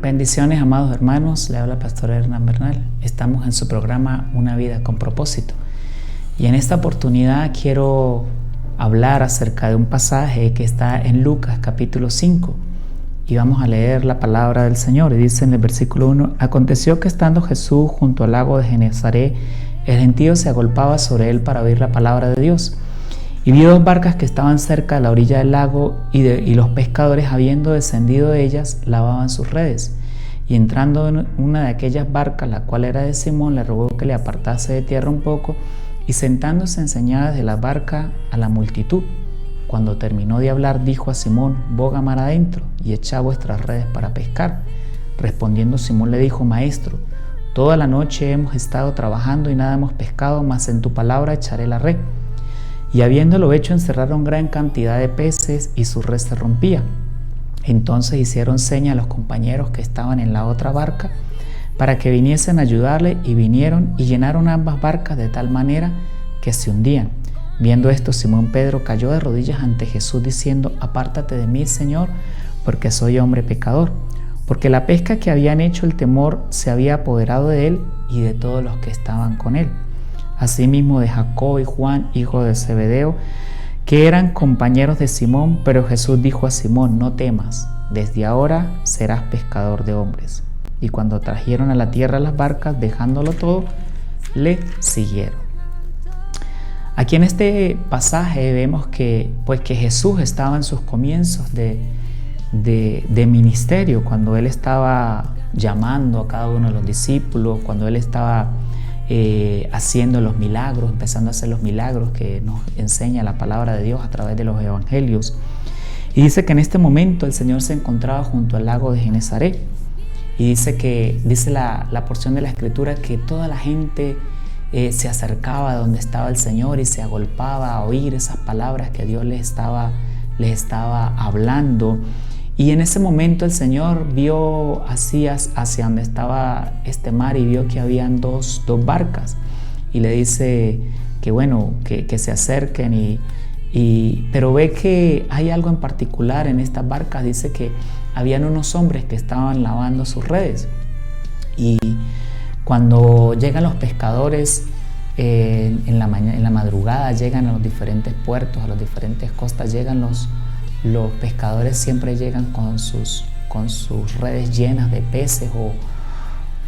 Bendiciones, amados hermanos, le habla el pastor Hernán Bernal. Estamos en su programa Una vida con propósito. Y en esta oportunidad quiero hablar acerca de un pasaje que está en Lucas capítulo 5. Y vamos a leer la palabra del Señor. Y dice en el versículo 1: Aconteció que estando Jesús junto al lago de Genezaret, el gentío se agolpaba sobre él para oír la palabra de Dios. Y vio dos barcas que estaban cerca de la orilla del lago, y los pescadores, habiendo descendido de ellas, lavaban sus redes. Y entrando en una de aquellas barcas, la cual era de Simón, le rogó que le apartase de tierra un poco, y sentándose enseñaba desde la barca a la multitud. Cuando terminó de hablar, dijo a Simón: boga mar adentro, y echad vuestras redes para pescar. Respondiendo Simón le dijo: Maestro, toda la noche hemos estado trabajando y nada hemos pescado, mas en tu palabra echaré la red. Y habiéndolo hecho, encerraron gran cantidad de peces, y su red se rompía. Entonces hicieron seña a los compañeros que estaban en la otra barca para que viniesen a ayudarle, y vinieron y llenaron ambas barcas de tal manera que se hundían. Viendo esto, Simón Pedro cayó de rodillas ante Jesús diciendo: Apártate de mí, Señor, porque soy hombre pecador. Porque la pesca que habían hecho, el temor se había apoderado de él y de todos los que estaban con él. Asimismo de Jacobo y Juan, hijo de Zebedeo, que eran compañeros de Simón. Pero Jesús dijo a Simón: No temas, desde ahora serás pescador de hombres. Y cuando trajeron a la tierra las barcas, dejándolo todo, le siguieron. Aquí en este pasaje vemos que Jesús estaba en sus comienzos de ministerio, cuando Él estaba llamando a cada uno de los discípulos, cuando Él estaba haciendo los milagros, empezando a hacer los milagros que nos enseña la palabra de Dios a través de los evangelios. Y dice que en este momento el Señor se encontraba junto al lago de Genezaret. Y dice la porción de la Escritura que toda la gente se acercaba a donde estaba el Señor y se agolpaba a oír esas palabras que Dios les estaba hablando. Y en ese momento el Señor vio hacia donde estaba este mar y vio que habían dos barcas. Y le dice que se acerquen, pero ve que hay algo en particular en estas barcas. Dice que habían unos hombres que estaban lavando sus redes. Y cuando llegan los pescadores en la madrugada, llegan a los diferentes puertos, a las diferentes costas, llegan los pescadores, siempre llegan con sus redes llenas de peces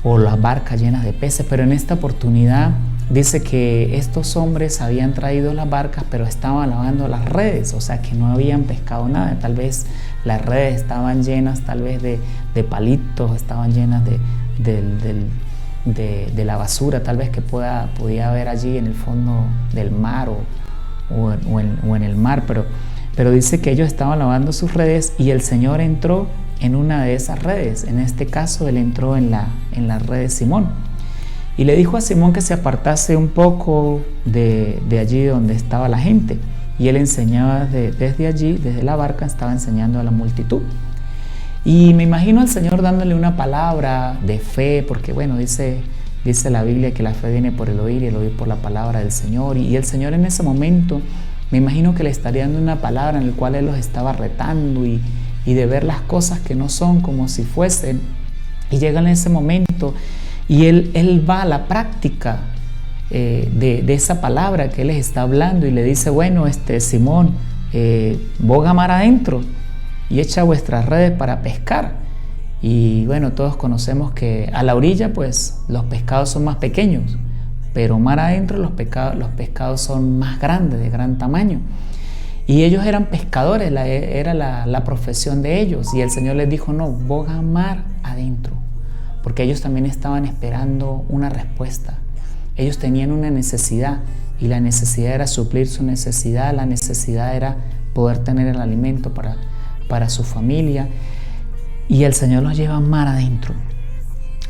o las barcas llenas de peces. Pero en esta oportunidad dice que estos hombres habían traído las barcas, pero estaban lavando las redes, o sea que no habían pescado nada. Tal vez las redes estaban llenas tal vez de palitos, estaban llenas de la basura tal vez que podía haber allí en el fondo del mar o en el mar, pero dice que ellos estaban lavando sus redes y el Señor entró en una de esas redes. En este caso Él entró en la red de Simón y le dijo a Simón que se apartase un poco de allí donde estaba la gente, y Él enseñaba desde allí, desde la barca, estaba enseñando a la multitud. Y me imagino al Señor dándole una palabra de fe, porque dice la Biblia que la fe viene por el oír y el oír por la palabra del Señor. Y el Señor en ese momento, me imagino que le estaría dando una palabra en la cual Él los estaba retando y de ver las cosas que no son como si fuesen. Y llega en ese momento y Él va a la práctica de esa palabra que Él les está hablando y le dice: Simón, boga mar adentro y echa vuestras redes para pescar. Y todos conocemos que a la orilla pues los pescados son más pequeños, pero mar adentro los pescados son más grandes, de gran tamaño. Y ellos eran pescadores, era la profesión de ellos. Y el Señor les dijo: no, boga mar adentro, porque ellos también estaban esperando una respuesta. Ellos tenían una necesidad y la necesidad era suplir su necesidad, la necesidad era poder tener el alimento para su familia. Y el Señor los lleva mar adentro.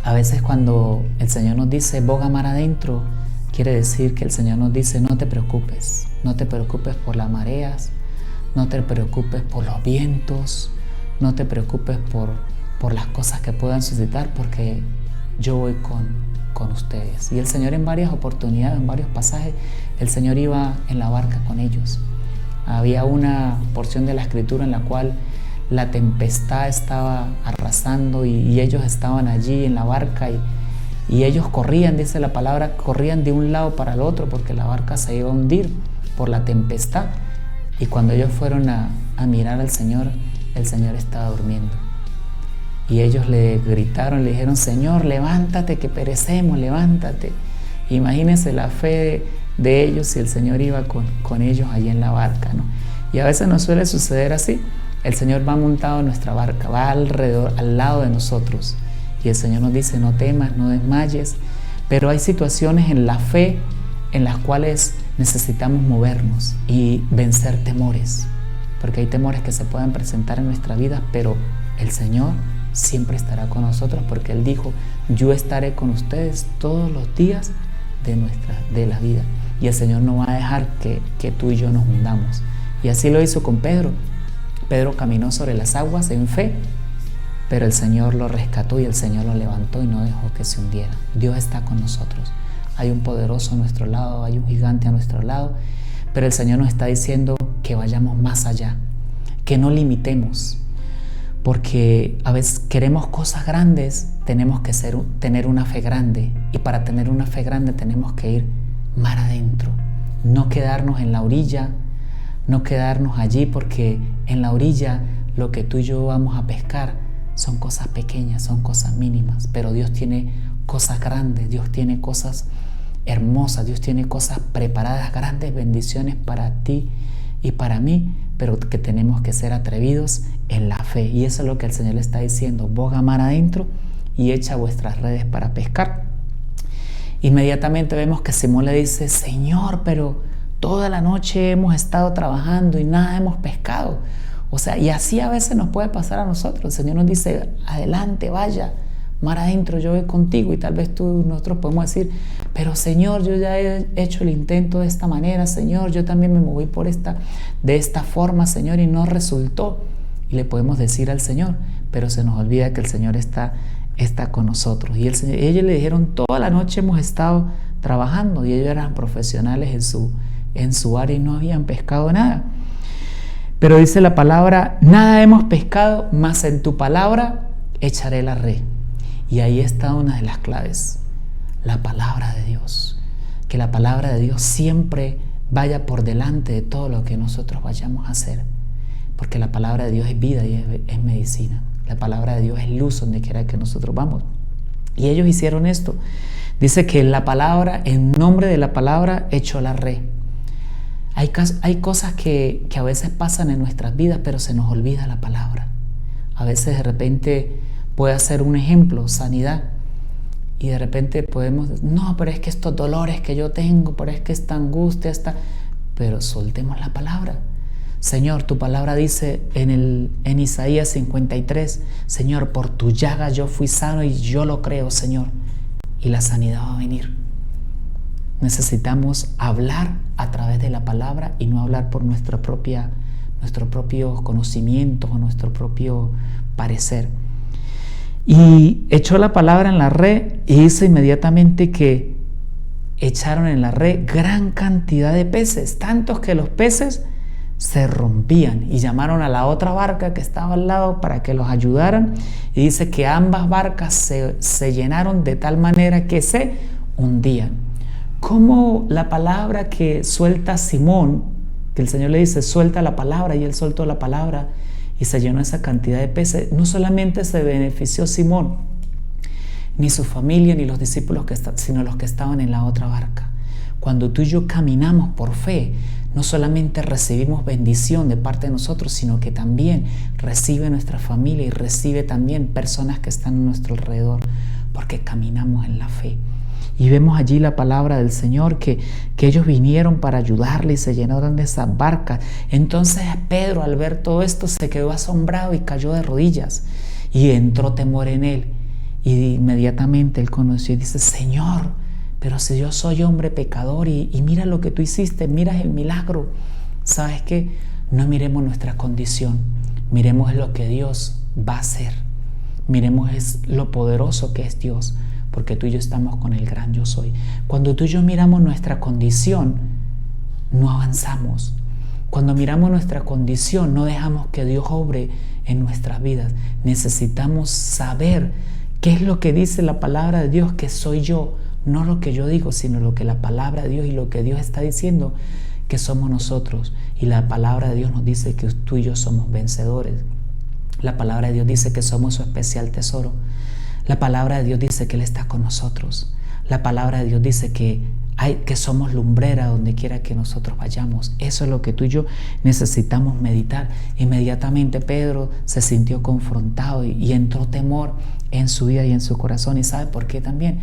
A veces cuando el Señor nos dice boga mar adentro, quiere decir que el Señor nos dice: no te preocupes por las mareas, no te preocupes por los vientos, no te preocupes por las cosas que puedan suscitar, porque yo voy con ustedes. Y el Señor en varias oportunidades, en varios pasajes, el Señor iba en la barca con ellos. Había una porción de la Escritura en la cual la tempestad estaba arrasando y ellos estaban allí en la barca y ellos corrían, dice la palabra, corrían de un lado para el otro porque la barca se iba a hundir por la tempestad. Y cuando ellos fueron a mirar al Señor, el Señor estaba durmiendo. Y ellos le gritaron, le dijeron: Señor, levántate que perecemos, levántate. Imagínense la fe de ellos si el Señor iba con ellos allí en la barca, ¿no? Y a veces nos suele suceder así. El Señor va montado en nuestra barca, va alrededor, al lado de nosotros. Y el Señor nos dice: no temas, no desmayes. Pero hay situaciones en la fe en las cuales necesitamos movernos y vencer temores. Porque hay temores que se pueden presentar en nuestra vida, pero el Señor siempre estará con nosotros, porque Él dijo: yo estaré con ustedes todos los días de la vida. Y el Señor no va a dejar que tú y yo nos hundamos. Y así lo hizo con Pedro. Pedro caminó sobre las aguas en fe, pero el Señor lo rescató y el Señor lo levantó y no dejó que se hundiera. Dios está con nosotros. Hay un poderoso a nuestro lado, hay un gigante a nuestro lado, pero el Señor nos está diciendo que vayamos más allá, que no limitemos, porque a veces queremos cosas grandes, tenemos que tener una fe grande, y para tener una fe grande tenemos que ir mar adentro, no quedarnos en la orilla, no quedarnos allí, porque en la orilla lo que tú y yo vamos a pescar son cosas pequeñas, son cosas mínimas, pero Dios tiene cosas grandes, Dios tiene cosas hermosas, Dios tiene cosas preparadas, grandes bendiciones para ti y para mí, pero que tenemos que ser atrevidos en la fe. Y eso es lo que el Señor le está diciendo: boga mar adentro y echa vuestras redes para pescar. Inmediatamente vemos que Simón le dice: Señor, pero toda la noche hemos estado trabajando y nada hemos pescado. O sea, y así a veces nos puede pasar a nosotros. El Señor nos dice: adelante, vaya, mar adentro, yo voy contigo. Y tal vez nosotros podemos decir: pero Señor, yo ya he hecho el intento de esta manera, Señor, yo también me moví de esta forma, Señor, y no resultó. Y le podemos decir al Señor, pero se nos olvida que el Señor está con nosotros. Y ellos le dijeron: toda la noche hemos estado trabajando, y ellos eran profesionales en su área y no habían pescado nada. Pero dice la palabra: nada hemos pescado, mas en tu palabra echaré la red. Y ahí está una de las claves: la palabra de Dios. Que la palabra de Dios siempre vaya por delante de todo lo que nosotros vayamos a hacer, porque la palabra de Dios es vida y es medicina. La palabra de Dios es luz donde quiera que nosotros vamos. Y ellos hicieron esto. Dice que la palabra, en nombre de la palabra, echó la red. Hay cosas que a veces pasan en nuestras vidas, pero se nos olvida la palabra. A veces de repente puede ser un ejemplo, sanidad, y de repente podemos decir: no, pero es que estos dolores que yo tengo, pero es que esta angustia, pero soltemos la palabra. Señor, tu palabra dice en Isaías 53, Señor, por tu llaga yo fui sano, y yo lo creo, Señor, y la sanidad va a venir. Necesitamos hablar a través de la palabra y no hablar por nuestro propio conocimiento o nuestro propio parecer. Y echó la palabra en la red, y hizo inmediatamente que echaron en la red gran cantidad de peces, tantos que los peces se rompían, y llamaron a la otra barca que estaba al lado para que los ayudaran, y dice que ambas barcas se llenaron de tal manera que se hundían. Como la palabra que suelta Simón, que el Señor le dice: suelta la palabra, y él soltó la palabra y se llenó esa cantidad de peces. No solamente se benefició Simón, ni su familia, ni los discípulos sino los que estaban en la otra barca. Cuando tú y yo caminamos por fe, no solamente recibimos bendición de parte de nosotros, sino que también recibe nuestra familia y recibe también personas que están a nuestro alrededor, porque caminamos en la fe. Y vemos allí la palabra del Señor, que ellos vinieron para ayudarle y se llenaron de esas barcas. Entonces Pedro, al ver todo esto, se quedó asombrado y cayó de rodillas, y entró temor en él. Y inmediatamente él conoció y dice: Señor, pero si yo soy hombre pecador, y mira lo que tú hiciste, mira el milagro. ¿Sabes qué? No miremos nuestra condición, miremos lo que Dios va a hacer. Miremos lo poderoso que es Dios, porque tú y yo estamos con el gran yo soy. Cuando tú y yo miramos nuestra condición, no avanzamos. Cuando miramos nuestra condición, no dejamos que Dios obre en nuestras vidas. Necesitamos saber qué es lo que dice la palabra de Dios, que soy yo. No lo que yo digo, sino lo que la palabra de Dios y lo que Dios está diciendo que somos nosotros. Y la palabra de Dios nos dice que tú y yo somos vencedores. La palabra de Dios dice que somos su especial tesoro. La palabra de Dios dice que Él está con nosotros. La palabra de Dios dice que somos lumbrera donde quiera que nosotros vayamos. Eso es lo que tú y yo necesitamos meditar. Inmediatamente Pedro se sintió confrontado y entró temor en su vida y en su corazón. ¿Y sabe por qué también?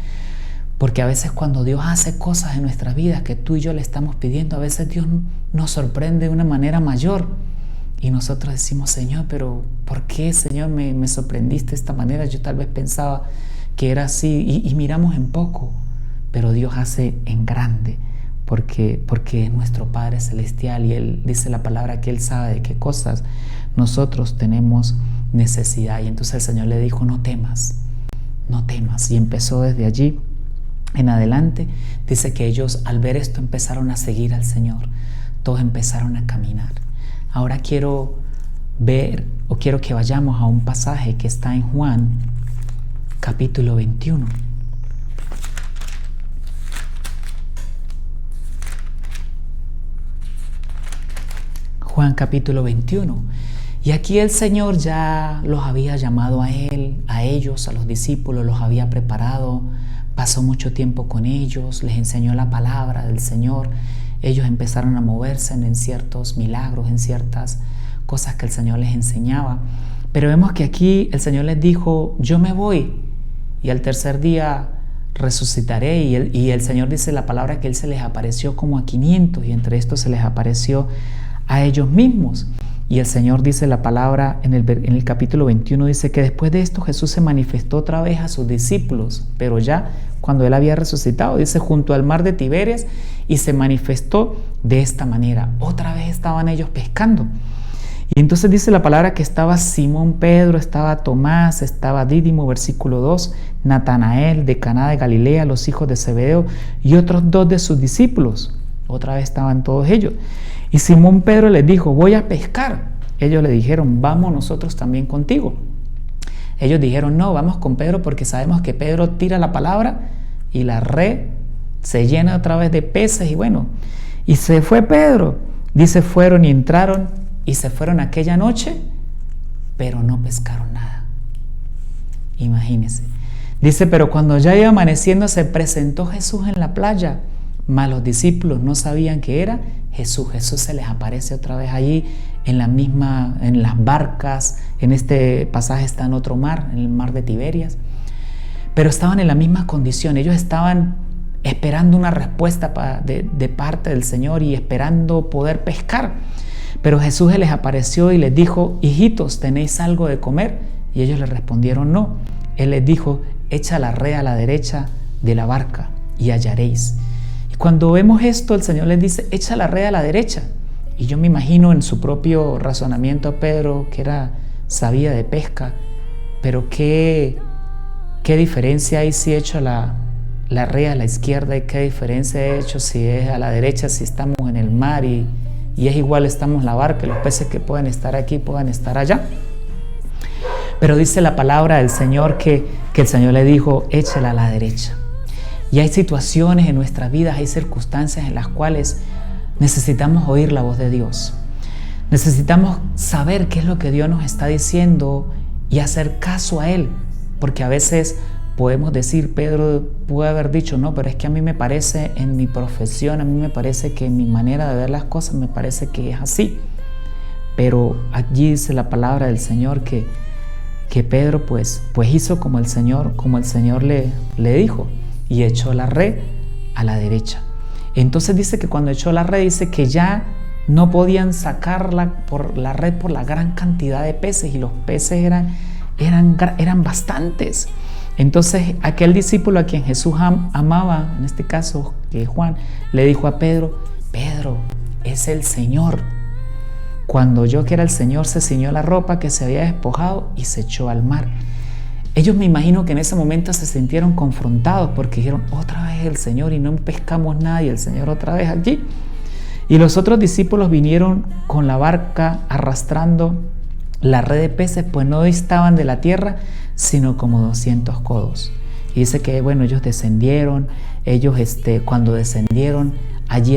Porque a veces cuando Dios hace cosas en nuestras vidas que tú y yo le estamos pidiendo, a veces Dios nos sorprende de una manera mayor. Y nosotros decimos, Señor, pero ¿por qué, Señor, me sorprendiste de esta manera? Yo tal vez pensaba que era así y miramos en poco. Pero Dios hace en grande porque es nuestro Padre Celestial y Él dice la palabra que Él sabe de qué cosas nosotros tenemos necesidad. Y entonces el Señor le dijo, no temas, no temas. Y empezó desde allí en adelante. Dice que ellos al ver esto empezaron a seguir al Señor. Todos empezaron a caminar. Ahora quiero que vayamos a un pasaje que está en Juan capítulo 21. Juan capítulo 21. Y aquí el Señor ya los había llamado a Él, a ellos, a los discípulos, los había preparado, pasó mucho tiempo con ellos, les enseñó la palabra del Señor. Ellos empezaron a moverse en ciertos milagros, en ciertas cosas que el Señor les enseñaba. Pero vemos que aquí el Señor les dijo, yo me voy y al tercer día resucitaré. Y el Señor dice la palabra que Él se les apareció como a 500 y entre estos se les apareció a ellos mismos. Y el Señor dice la palabra en el capítulo 21, dice que después de esto Jesús se manifestó otra vez a sus discípulos, pero ya cuando Él había resucitado, dice junto al mar de Tiberias, y se manifestó de esta manera. Otra vez estaban ellos pescando. Y entonces dice la palabra que estaba Simón Pedro, estaba Tomás, estaba Dídimo, versículo 2, Natanael de Caná de Galilea, los hijos de Zebedeo y otros 2 de sus discípulos. Otra vez estaban todos ellos. Y Simón Pedro les dijo, voy a pescar. Ellos le dijeron, vamos nosotros también contigo. Ellos dijeron, no, vamos con Pedro porque sabemos que Pedro tira la palabra y la red se llena otra vez de peces. Y bueno, y se fue Pedro. Dice, fueron y entraron y se fueron aquella noche, pero no pescaron nada. Imagínense. Dice, pero cuando ya iba amaneciendo se presentó Jesús en la playa, mas los discípulos no sabían que era Jesús. Jesús se les aparece otra vez allí en las barcas. En este pasaje está en otro mar, en el mar de Tiberias. Pero estaban en la misma condición. Ellos estaban esperando una respuesta de parte del Señor y esperando poder pescar. Pero Jesús se les apareció y les dijo, hijitos, ¿tenéis algo de comer? Y ellos le respondieron, no. Él les dijo, echa la red a la derecha de la barca y hallaréis. Cuando vemos esto, el Señor les dice, echa la red a la derecha. Y yo me imagino en su propio razonamiento a Pedro, que sabía de pesca, pero ¿qué diferencia hay si echo la red a la izquierda y qué diferencia he hecho si es a la derecha, si estamos en el mar y es igual estamos en la barca, los peces que pueden estar aquí puedan estar allá? Pero dice la palabra del Señor que el Señor le dijo, échala a la derecha. Y hay situaciones en nuestras vidas, hay circunstancias en las cuales necesitamos oír la voz de Dios. Necesitamos saber qué es lo que Dios nos está diciendo y hacer caso a Él. Porque a veces podemos decir, Pedro puede haber dicho, no, pero es que a mí me parece en mi profesión, a mí me parece que en mi manera de ver las cosas me parece que es así. Pero allí dice la palabra del Señor que Pedro pues hizo como el Señor le dijo. Y echó la red a la derecha. Entonces dice que cuando echó la red, dice que ya no podían sacarla por la red por la gran cantidad de peces, y los peces eran bastantes. Entonces aquel discípulo a quien Jesús amaba, en este caso que Juan, le dijo a Pedro, Pedro, es el Señor. Cuando oyó que era el Señor, se ciñó la ropa que se había despojado y se echó al mar. Ellos me imagino que en ese momento se sintieron confrontados porque dijeron, otra vez el Señor y no pescamos nada y el Señor otra vez allí. Y los otros discípulos vinieron con la barca arrastrando la red de peces, pues no distaban de la tierra, sino como 200 codos. Y dice que, bueno, ellos descendieron, cuando descendieron, allí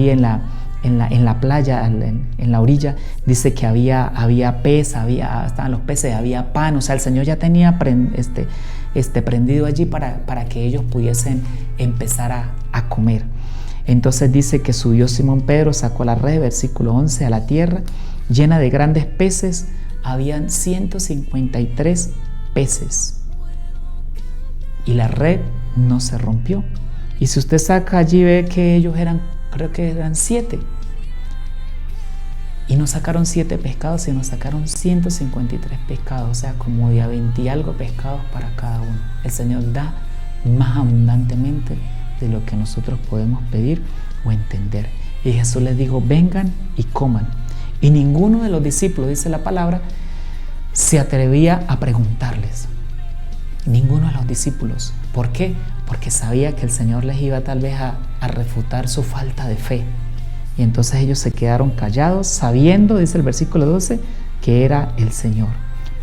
en la playa, en la orilla, dice que había pez, estaban los peces, había pan, o sea, el Señor ya tenía prendido allí para que ellos pudiesen empezar a comer. Entonces dice que subió Simón Pedro, sacó la red, versículo 11, a la tierra, llena de grandes peces, habían 153 peces. Y la red no se rompió. Y si usted saca allí, ve que ellos creo que eran 7. Y no sacaron 7 pescados, sino sacaron 153 pescados, o sea, como de a 20 y algo pescados para cada uno. El Señor da más abundantemente de lo que nosotros podemos pedir o entender. Y Jesús les dijo, vengan y coman. Y ninguno de los discípulos, dice la palabra, se atrevía a preguntarles. Ninguno de los discípulos. ¿Por qué? Porque sabía que el Señor les iba tal vez a refutar su falta de fe. Y entonces ellos se quedaron callados, sabiendo, dice el versículo 12, que era el Señor.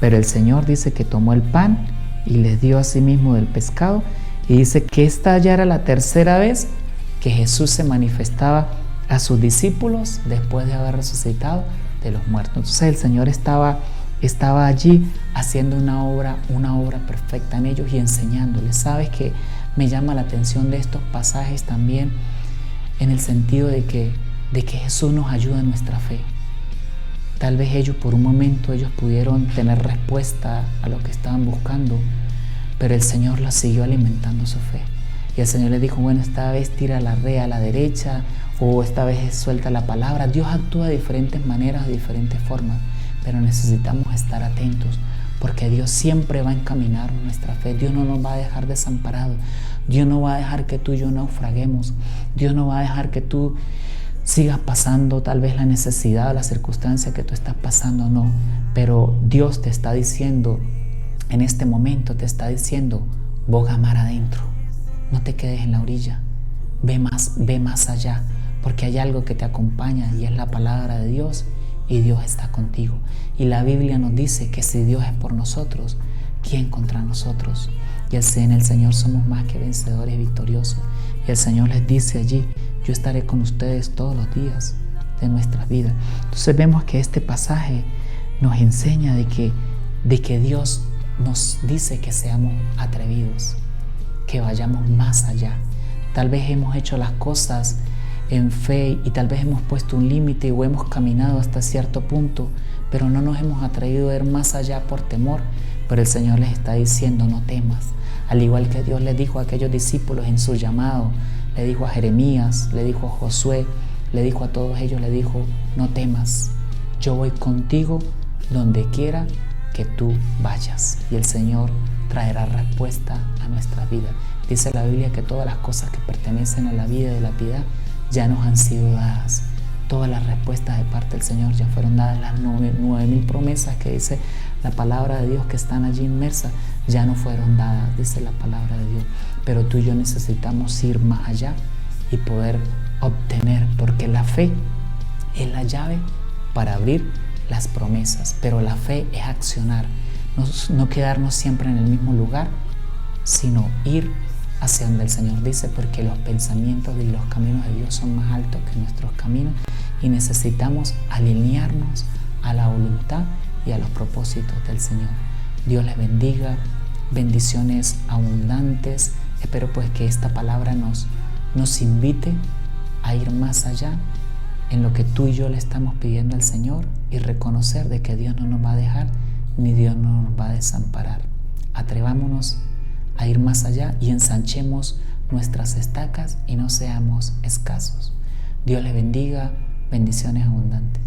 Pero el Señor dice que tomó el pan y les dio a sí mismo del pescado. Y dice que esta ya era la tercera vez que Jesús se manifestaba a sus discípulos después de haber resucitado de los muertos. Entonces el Señor estaba allí haciendo una obra perfecta en ellos y enseñándoles. ¿Sabes qué? Me llama la atención de estos pasajes también en el sentido de que Jesús nos ayuda en nuestra fe. Tal vez ellos por un momento pudieron tener respuesta a lo que estaban buscando, pero el Señor los siguió alimentando su fe. Y el Señor les dijo, bueno, esta vez tira la red a la derecha, o esta vez suelta la palabra. Dios actúa de diferentes maneras, de diferentes formas, pero necesitamos estar atentos, porque Dios siempre va a encaminar nuestra fe. Dios no nos va a dejar desamparados. Dios no va a dejar que tú y yo naufraguemos. Dios no va a dejar que tú sigas pasando tal vez la necesidad o la circunstancia que tú estás pasando, no. Pero Dios te está diciendo, en este momento te está diciendo, boga mar adentro. No te quedes en la orilla. Ve más allá, porque hay algo que te acompaña y es la palabra de Dios, y Dios está contigo. Y la Biblia nos dice que si Dios es por nosotros, ¿quién contra nosotros? Y en el Señor somos más que vencedores y victoriosos. Y el Señor les dice allí, yo estaré con ustedes todos los días de nuestras vidas. Entonces vemos que este pasaje nos enseña de que Dios nos dice que seamos atrevidos, que vayamos más allá. Tal vez hemos hecho las cosas en fe y tal vez hemos puesto un límite o hemos caminado hasta cierto punto, pero no nos hemos atrevido a ir más allá por temor. Pero el Señor les está diciendo, no temas. Al igual que Dios les dijo a aquellos discípulos en su llamado, le dijo a Jeremías, le dijo a Josué, le dijo a todos ellos, le dijo, no temas, yo voy contigo donde quiera que tú vayas. Y el Señor traerá respuesta a nuestra vida. Dice la Biblia que todas las cosas que pertenecen a la vida y de la piedad ya nos han sido dadas. Todas las respuestas de parte del Señor ya fueron dadas. Las 9,000 promesas que dice la palabra de Dios que están allí inmersas ya no fueron dadas, dice la palabra de Dios. Pero tú y yo necesitamos ir más allá y poder obtener, porque la fe es la llave para abrir las promesas. Pero la fe es accionar, no quedarnos siempre en el mismo lugar, sino ir hacia donde el Señor dice, porque los pensamientos y los caminos de Dios son más altos que nuestros caminos, y necesitamos alinearnos a la voluntad y a los propósitos del Señor. Dios les bendiga, bendiciones abundantes. Espero pues que esta palabra nos invite a ir más allá en lo que tú y yo le estamos pidiendo al Señor, y reconocer de que Dios no nos va a dejar ni Dios no nos va a desamparar. Atrevámonos a ir más allá y ensanchemos nuestras estacas y no seamos escasos. Dios les bendiga, bendiciones abundantes.